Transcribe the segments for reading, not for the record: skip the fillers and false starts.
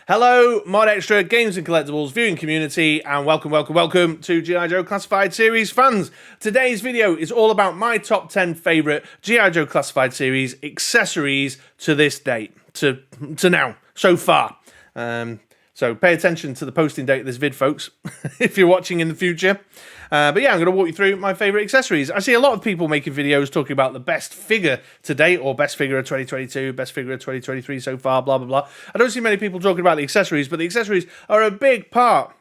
Hello, MoDXtra Games and Collectibles viewing community, and welcome to GI Joe Classified series fans. Today's video is all about my top 10 favourite GI Joe Classified series accessories to this date, to now, so far. So pay attention to the posting date of this vid, folks, if you're watching in the future. But yeah, I'm going to walk you through my favourite accessories. I see a lot of people making videos talking about the best figure to date, or best figure of 2022, best figure of 2023 so far, blah, blah, blah. I don't see many people talking about the accessories, but the accessories are a big part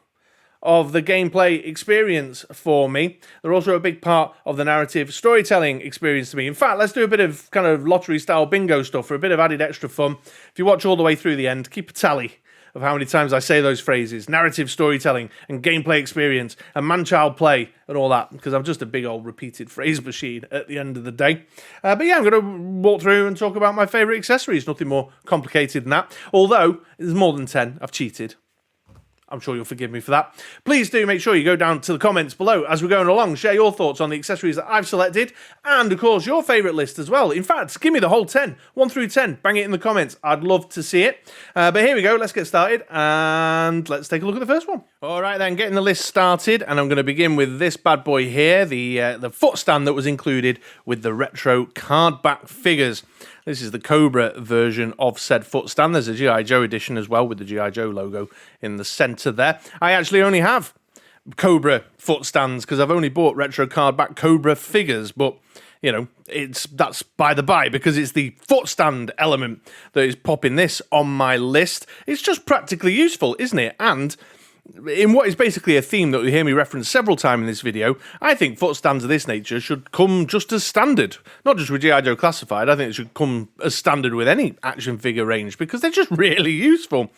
of the gameplay experience for me. They're also a big part of the narrative storytelling experience to me. In fact, let's do a bit of kind of lottery-style bingo stuff for a bit of added extra fun. If you watch all the way through the end, keep a tally of how many times I say those phrases: narrative storytelling and gameplay experience and man-child play and all that, because I'm just a big old repeated phrase machine at the end of the day. But yeah, I'm going to walk through and talk about my favourite accessories. Nothing more complicated than that. Although, there's more than 10. I've cheated. I'm sure you'll forgive me for that. Please do make sure you go down to the comments below as we're going along. Share your thoughts on the accessories that I've selected, and of course your favourite list as well. In fact, give me the whole 10, 1 through 10. Bang it in the comments. I'd love to see it. But here we go. Let's get started and let's take a look at the first one. All right then, getting the list started, and I'm going to begin with this bad boy here, the footstand that was included with the retro card back figures. This is the Cobra version of said footstand. There's a GI Joe edition as well with the GI Joe logo in the centre there. I actually only have Cobra footstands because I've only bought retro card back Cobra figures, but you know, that's by the by, because it's the footstand element that is popping this on my list. It's just practically useful, isn't it? And in what is basically a theme that you'll hear me reference several times in this video, I think footstands of this nature should come just as standard. Not just with GI Joe Classified, I think it should come as standard with any action figure range, because they're just really useful.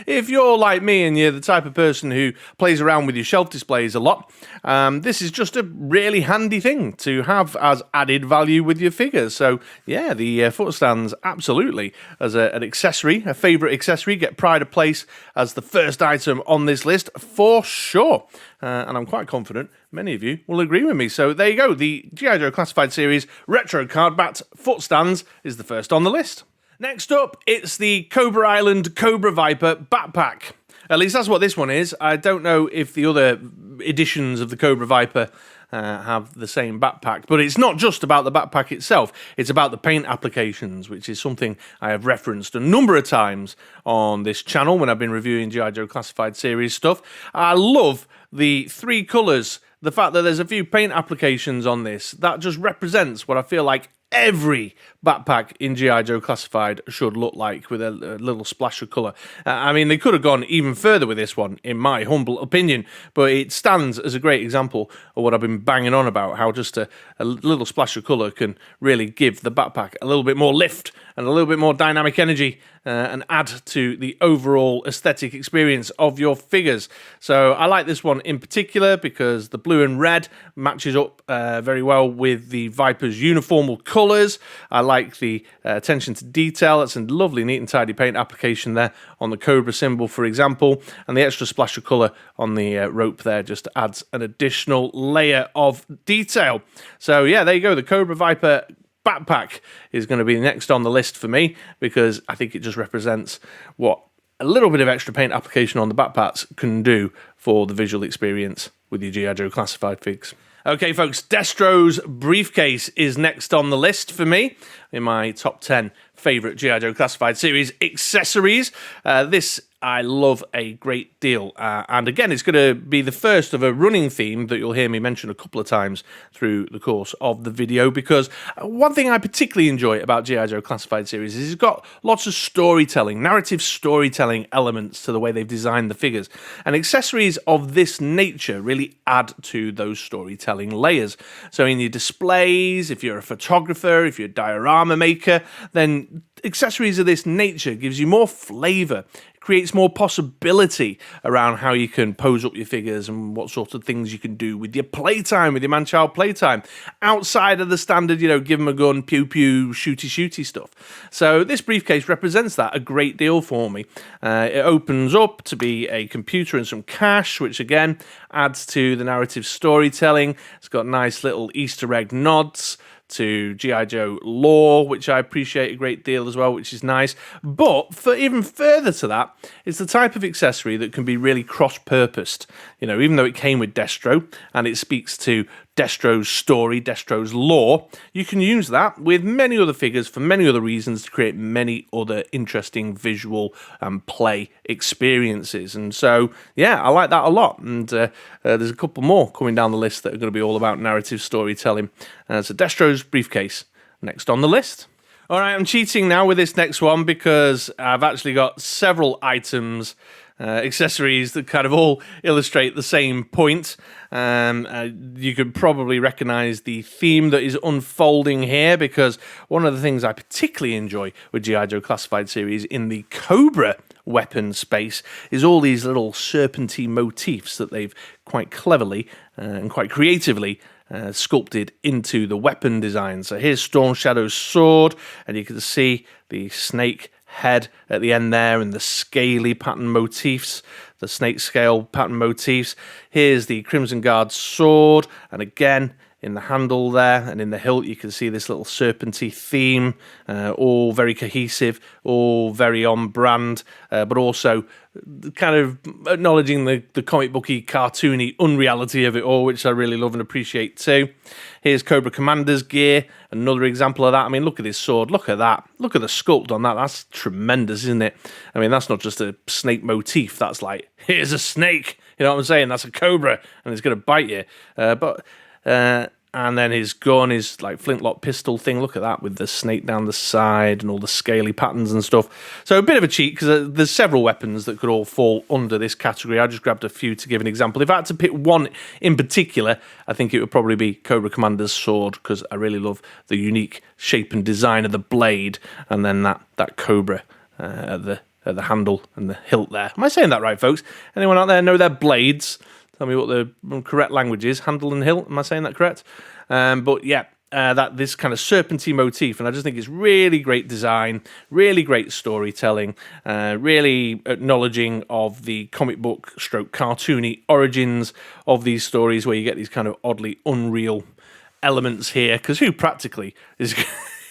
If you're like me and you're the type of person who plays around with your shelf displays a lot, this is just a really handy thing to have as added value with your figures. So yeah, the footstands absolutely as an accessory, a favourite accessory, get pride of place as the first item on this list for sure. And I'm quite confident many of you will agree with me. So there you go. The GI Joe Classified series retro card backed footstands is the first on the list. Next up, it's the Cobra Island Cobra Viper backpack. At least that's what this one is. I don't know if the other editions of the Cobra Viper have the same backpack, but it's not just about the backpack itself. It's about the paint applications, which is something I have referenced a number of times on this channel when I've been reviewing GI Joe Classified series stuff. I love the 3 colours. The fact that there's a few paint applications on this, that just represents what I feel like every backpack in GI Joe Classified should look like, with a little splash of colour. I mean, they could have gone even further with this one, in my humble opinion, but it stands as a great example of what I've been banging on about, how just a little splash of colour can really give the backpack a little bit more lift and a little bit more dynamic energy and add to the overall aesthetic experience of your figures. So I like this one in particular because the blue and red matches up very well with the Viper's uniformal colours. I like the attention to detail. That's a lovely, neat and tidy paint application there on the Cobra symbol, for example, and the extra splash of colour on the rope there just adds an additional layer of detail. So yeah, there you go. The Cobra Viper backpack is going to be next on the list for me, because I think it just represents what a little bit of extra paint application on the backpacks can do for the visual experience with your GI Joe Classified figs. Okay, folks, Destros briefcase is next on the list for me in my top 10 favourite GI Joe Classified series accessories. This I love a great deal. And again, it's going to be the first of a running theme that you'll hear me mention a couple of times through the course of the video, because one thing I particularly enjoy about GI Joe Classified series is it's got lots of storytelling, narrative storytelling elements to the way they've designed the figures. And accessories of this nature really add to those storytelling layers. So in your displays, if you're a photographer, if you're a diorama maker, then accessories of this nature gives you more flavour, creates more possibility around how you can pose up your figures and what sort of things you can do with your playtime, with your man-child playtime, outside of the standard, you know, give them a gun, pew-pew, shooty-shooty stuff. So this briefcase represents that a great deal for me. It opens up to be a computer and some cash, which again adds to the narrative storytelling. It's got nice little Easter egg nods to G.I. Joe lore, which I appreciate a great deal as well, which is nice. But for even further to that, it's the type of accessory that can be really cross-purposed. You know, even though it came with Destro and it speaks to Destro's story, Destro's lore, you can use that with many other figures for many other reasons to create many other interesting visual and play experiences. And so, yeah, I like that a lot. And there's a couple more coming down the list that are going to be all about narrative storytelling. So Destro's briefcase next on the list. All right, I'm cheating now with this next one because I've actually got several items, accessories that kind of all illustrate the same point. You could probably recognize the theme that is unfolding here, because one of the things I particularly enjoy with GI Joe Classified series in the Cobra weapon space is all these little serpentine motifs that they've quite cleverly and quite creatively sculpted into the weapon design. So here's Storm Shadow's sword, and you can see the snake head at the end there and the scaly pattern motifs, the snake scale pattern motifs. Here's the Crimson Guard's sword, and again in the handle there and in the hilt you can see this little serpenty theme, all very cohesive, all very on brand, but also kind of acknowledging the comic booky, cartoony unreality of it all, which I really love and appreciate too. Here's Cobra Commander's gear, another example of that. I mean, look at his sword, look at that, look at the sculpt on that, that's tremendous, isn't it? I mean, that's not just a snake motif, that's like, here's a snake, you know what I'm saying, that's a cobra, and it's going to bite you. And then his gun, his like flintlock pistol thing, look at that with the snake down the side and all the scaly patterns and stuff. So a bit of a cheat, because there's several weapons that could all fall under this category. I just grabbed a few to give an example. If I had to pick one in particular, I think it would probably be Cobra Commander's sword, because I really love the unique shape and design of the blade, and then that cobra at the handle and the hilt there. Am I saying that right, folks? Anyone out there know their blades? Tell me what the correct language is. Handle and hilt. Am I saying that correct? But yeah, this kind of serpentine motif, and I just think it's really great design, really great storytelling, really acknowledging of the comic book stroke cartoony origins of these stories, where you get these kind of oddly unreal elements here, because who practically is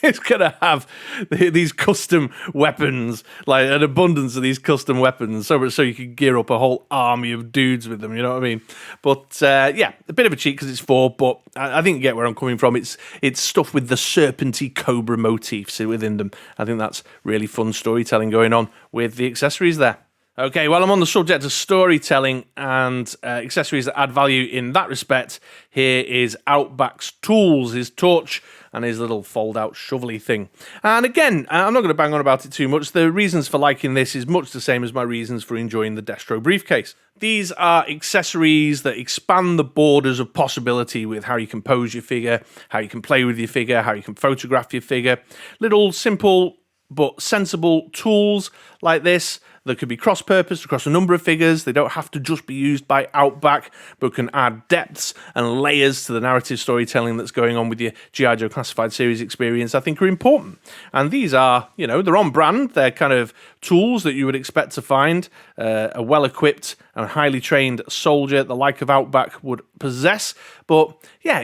it's going to have these custom weapons, like an abundance of these custom weapons, so you can gear up a whole army of dudes with them, you know what I mean? But yeah, a bit of a cheat because it's 4, but I think you get where I'm coming from. It's stuff with the serpenty cobra motifs within them. I think that's really fun storytelling going on with the accessories there. Okay, well, I'm on the subject of storytelling and accessories that add value in that respect. Here is Outback's tools, his torch and his little fold-out shovelly thing. And again, I'm not going to bang on about it too much. The reasons for liking this is much the same as my reasons for enjoying the Destro briefcase. These are accessories that expand the borders of possibility with how you can pose your figure, how you can play with your figure, how you can photograph your figure. Little simple but sensible tools like this that could be cross-purposed across a number of figures. They don't have to just be used by Outback, but can add depths and layers to the narrative storytelling that's going on with your GI Joe Classified series experience, I think are important. And these are, you know, they're on brand. They're kind of tools that you would expect to find a well-equipped and highly trained soldier the like of Outback would possess. But yeah,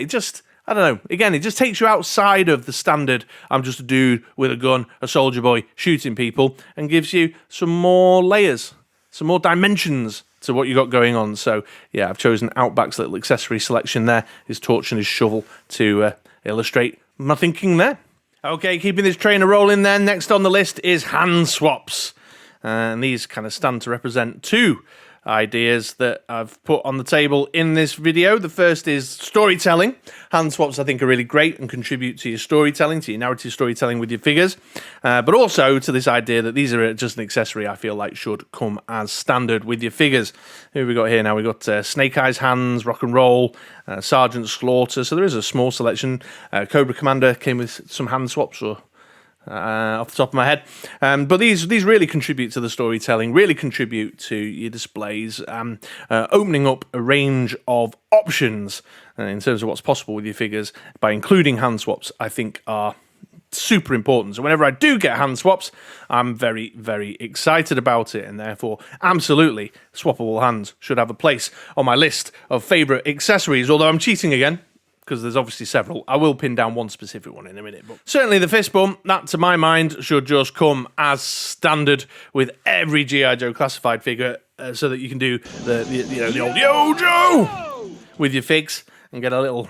I don't know. Again, it just takes you outside of the standard, I'm just a dude with a gun, a soldier boy, shooting people, and gives you some more layers, some more dimensions to what you got going on. So, yeah, I've chosen Outback's little accessory selection there, his torch and his shovel, to illustrate my thinking there. Okay, keeping this train rolling then, next on the list is hand swaps. And these kind of stand to represent 2 ideas that I've put on the table in this video. The first is storytelling. Hand swaps, I think, are really great and contribute to your storytelling, to your narrative storytelling with your figures, but also to this idea that these are just an accessory I feel like should come as standard with your figures. Who have we got here now? We've got Snake Eyes hands, Rock and Roll, Sergeant Slaughter, so there is a small selection. Cobra Commander came with some hand swaps, or off the top of my head, but these really contribute to the storytelling, really contribute to your displays, opening up a range of options in terms of what's possible with your figures by including hand swaps, I think are super important. So whenever I do get hand swaps, I'm very, very excited about it, and therefore, absolutely, swappable hands should have a place on my list of favourite accessories, although I'm cheating again, because there's obviously several. I will pin down one specific one in a minute. But certainly the fist bump, that to my mind should just come as standard with every G.I. Joe Classified figure, so that you can do the old Yo Joe with your figs and get a little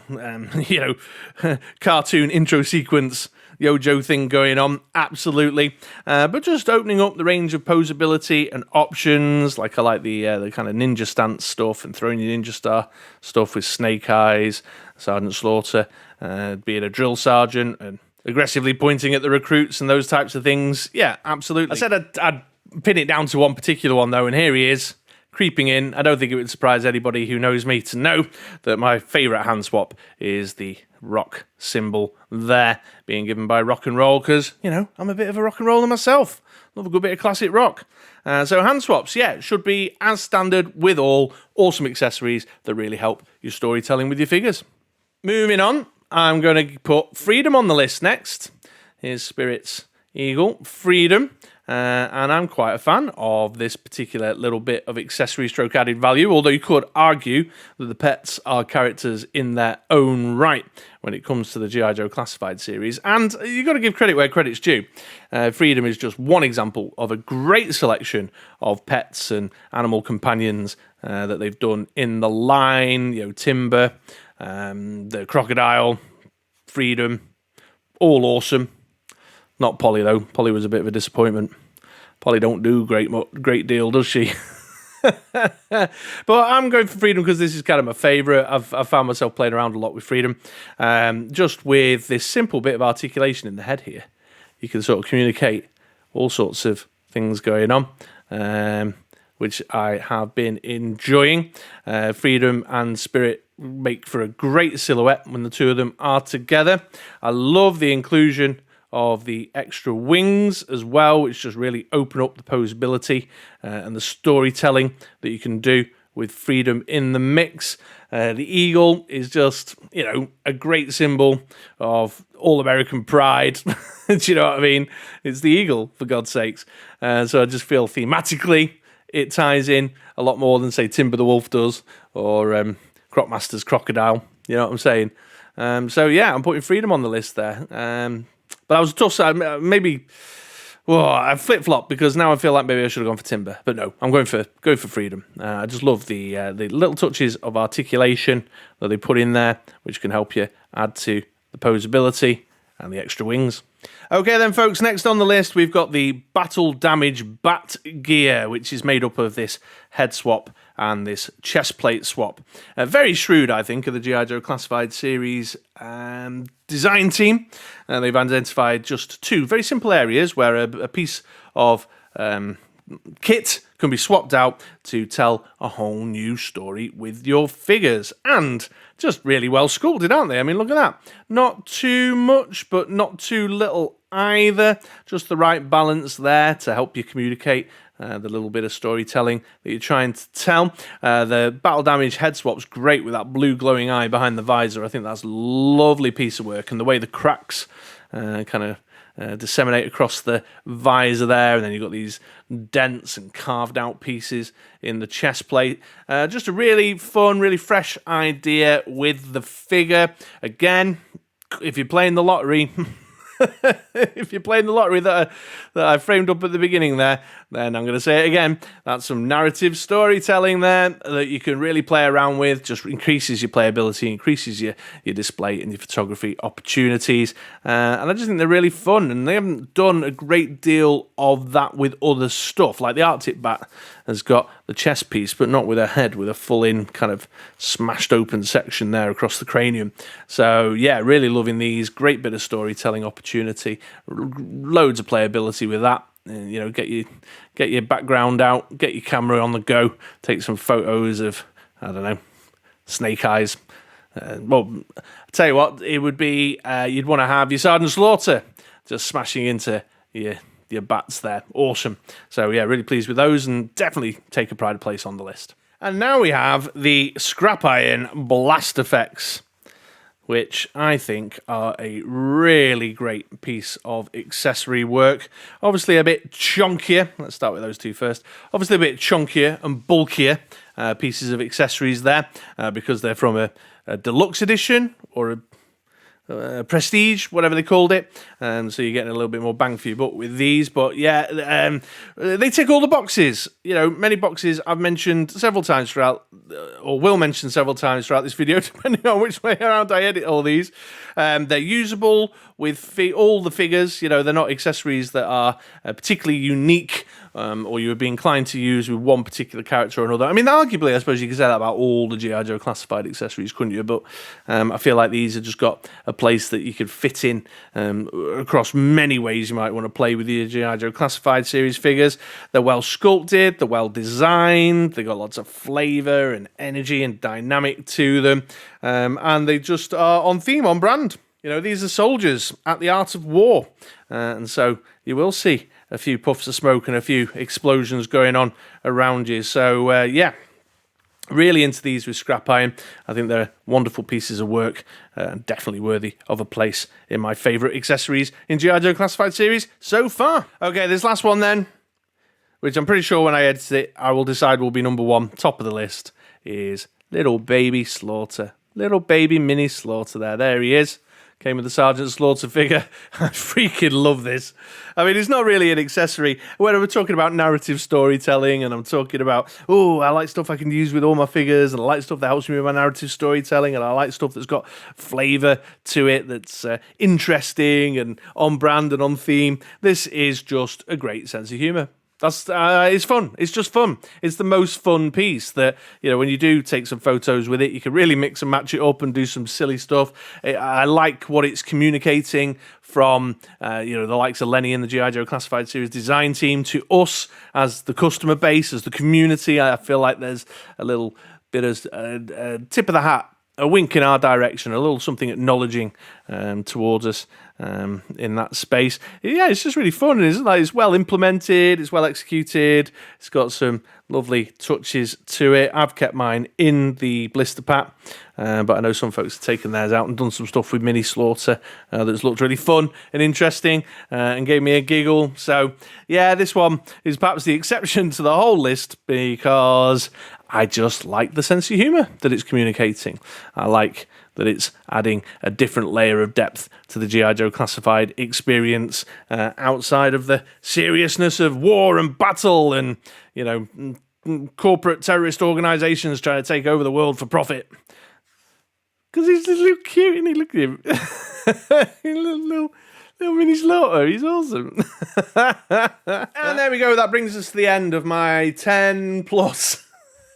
cartoon intro sequence Yo Joe thing going on, absolutely. But just opening up the range of posability and options, like I like the kind of ninja stance stuff and throwing your ninja star stuff with Snake Eyes, Sergeant Slaughter, being a drill sergeant and aggressively pointing at the recruits and those types of things. Yeah, absolutely. I said I'd pin it down to one particular one though, and here he is, creeping in. I don't think it would surprise anybody who knows me to know that my favourite hand swap is the rock symbol there, being given by Rock and Roll, because, I'm a bit of a rock and roller myself. Love a good bit of classic rock. So hand swaps, yeah, should be as standard with all awesome accessories that really help your storytelling with your figures. Moving on, I'm going to put Freedom on the list next. Here's Spirit's Eagle, Freedom. And I'm quite a fan of this particular little bit of accessory stroke added value, although you could argue that the pets are characters in their own right when it comes to the G.I. Joe Classified series. And you've got to give credit where credit's due. Freedom is just one example of a great selection of pets and animal companions that they've done in the line. Timber, the crocodile, Freedom, all awesome. Not Polly, though. Polly was a bit of a disappointment. Polly don't do great deal, does she? But I'm going for Freedom because this is kind of my favourite. I've found myself playing around a lot with Freedom. Just with this simple bit of articulation in the head here, you can sort of communicate all sorts of things going on, which I have been enjoying. Freedom and Spirit make for a great silhouette when the two of them are together. I love the inclusion of the extra wings as well, which just really open up the posability and the storytelling that you can do with Freedom in the mix. The eagle is just, a great symbol of all-American pride. Do you know what I mean? It's the eagle, for God's sakes. So I just feel thematically it ties in a lot more than, say, Timber the Wolf does, or Crocmaster's Crocodile. You know what I'm saying? So yeah, I'm putting Freedom on the list there. But I was tough. I flip-flop because now I feel like maybe I should have gone for Timber. But no, I'm going for Freedom. I just love the little touches of articulation that they put in there, which can help you add to the posability and the extra wings. Okay then, folks, next on the list, we've got the Battle Damage Bat Gear, which is made up of this head swap and this chest plate swap. Very shrewd, I think, of the G.I. Joe Classified series design team. They've identified just two very simple areas where a piece of kit can be swapped out to tell a whole new story with your figures. And just really well sculpted, aren't they? I mean, look at that. Not too much, but not too little either. Just the right balance there to help you communicate the little bit of storytelling that you're trying to tell. The Battle Damage head swap's great with that blue glowing eye behind the visor. I think that's a lovely piece of work. And the way the cracks kind of disseminate across the visor there, and then you've got these dents and carved out pieces in the chest plate. Just a really fun, really fresh idea with the figure. Again, if you're playing the lottery, that I framed up at the beginning there, then I'm going to say it again. That's some narrative storytelling there that you can really play around with. Just increases your playability, increases your display and your photography opportunities. And I just think they're really fun. And they haven't done a great deal of that with other stuff. Like the Arctic Bat has got the chest piece, but not with a head, with a full-in kind of smashed open section there across the cranium. So yeah, really loving these. Great bit of storytelling opportunity. Loads of playability with that. Get your background out, get your camera on the go, take some photos of, I don't know, Snake Eyes. Well, I tell you what, it would be, you'd want to have your Sergeant Slaughter just smashing into your bats there. Awesome. So yeah, really pleased with those, and definitely take a pride of place on the list. And now we have the Scrap Iron Blast Effects, which I think are a really great piece of accessory work. Obviously a bit chunkier. Let's start with those two first. Obviously a bit chunkier and bulkier pieces of accessories there because they're from a deluxe edition or a prestige, whatever they called it, so you're getting a little bit more bang for your buck with these. But yeah, they tick all the boxes. You know, many boxes I've mentioned several times throughout, or will mention several times throughout this video, depending on which way around I edit all these. They're usable with all the figures. You know, they're not accessories that are particularly unique, or you would be inclined to use with one particular character or another. I mean, arguably, I suppose you could say that about all the GI Joe Classified accessories, couldn't you? But I feel like these have just got a place that you could fit in across many ways you might want to play with your GI Joe Classified series figures. They're well sculpted, they're well designed, they've got lots of flavour and energy and dynamic to them, and they just are on theme, on brand. You know, these are soldiers at the art of war, and so you will see a few puffs of smoke and a few explosions going on around you. So, yeah, really into these with scrap iron. I think they're wonderful pieces of work, and definitely worthy of a place in my favourite accessories in GI Joe Classified series so far. Okay, this last one then, which I'm pretty sure when I edit it, I will decide will be number one, top of the list, is little baby Slaughter. Little baby mini Slaughter there. There he is. Came with the Sergeant Slaughter figure. I freaking love this. I mean, it's not really an accessory. When we're talking about narrative storytelling, and I'm talking about, oh, I like stuff I can use with all my figures, and I like stuff that helps me with my narrative storytelling, and I like stuff that's got flavour to it, that's interesting and on brand and on theme. This is just a great sense of humour. That's it's fun. It's just fun. It's the most fun piece that, you know, when you do take some photos with it, you can really mix and match it up and do some silly stuff. I like what it's communicating from, you know, the likes of Lenny and the GI Joe Classified series design team to us as the customer base, as the community. I feel like there's a little bit of tip of the hat, a wink in our direction, a little something acknowledging towards us in that space. Yeah, it's just really fun. It's well implemented, it's well executed, it's got some lovely touches to it. I've kept mine in the blister pack, but I know some folks have taken theirs out and done some stuff with Mini Slaughter that's looked really fun and interesting and gave me a giggle. So yeah, this one is perhaps the exception to the whole list because I just like the sense of humour that it's communicating. I like that it's adding a different layer of depth to the GI Joe Classified experience outside of the seriousness of war and battle and, you know, corporate terrorist organisations trying to take over the world for profit. Because he's just little cute, and he look at him. little mini Slaughter, he's awesome. And there we go, that brings us to the end of my 10 plus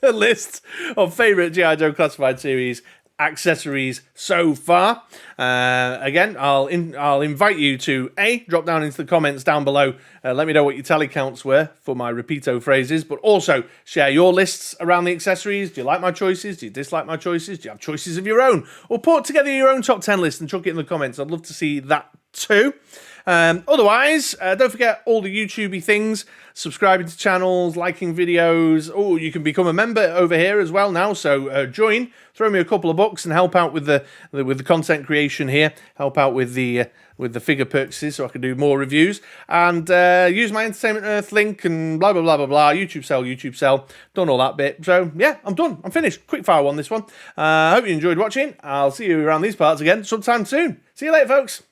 list of favourite GI Joe Classified series accessories so far. Again, I'll invite you to drop down into the comments down below. Let me know what your tally counts were for my repeato phrases, but also share your lists around the accessories. Do you like my choices? Do you dislike my choices? Do you have choices of your own? Or put together your own top 10 list and chuck it in the comments. I'd love to see that too. Otherwise, don't forget all the YouTubey things, subscribing to channels, liking videos. Oh, you can become a member over here as well now, so join, throw me a couple of bucks and help out with the content creation here, help out with the figure purchases so I can do more reviews, and use my Entertainment Earth link and blah, blah, blah, blah, blah, YouTube sell, done all that bit. So yeah, I'm done, I'm finished. Quick fire one, this one. I hope you enjoyed watching. I'll see you around these parts again sometime soon. See you later, folks.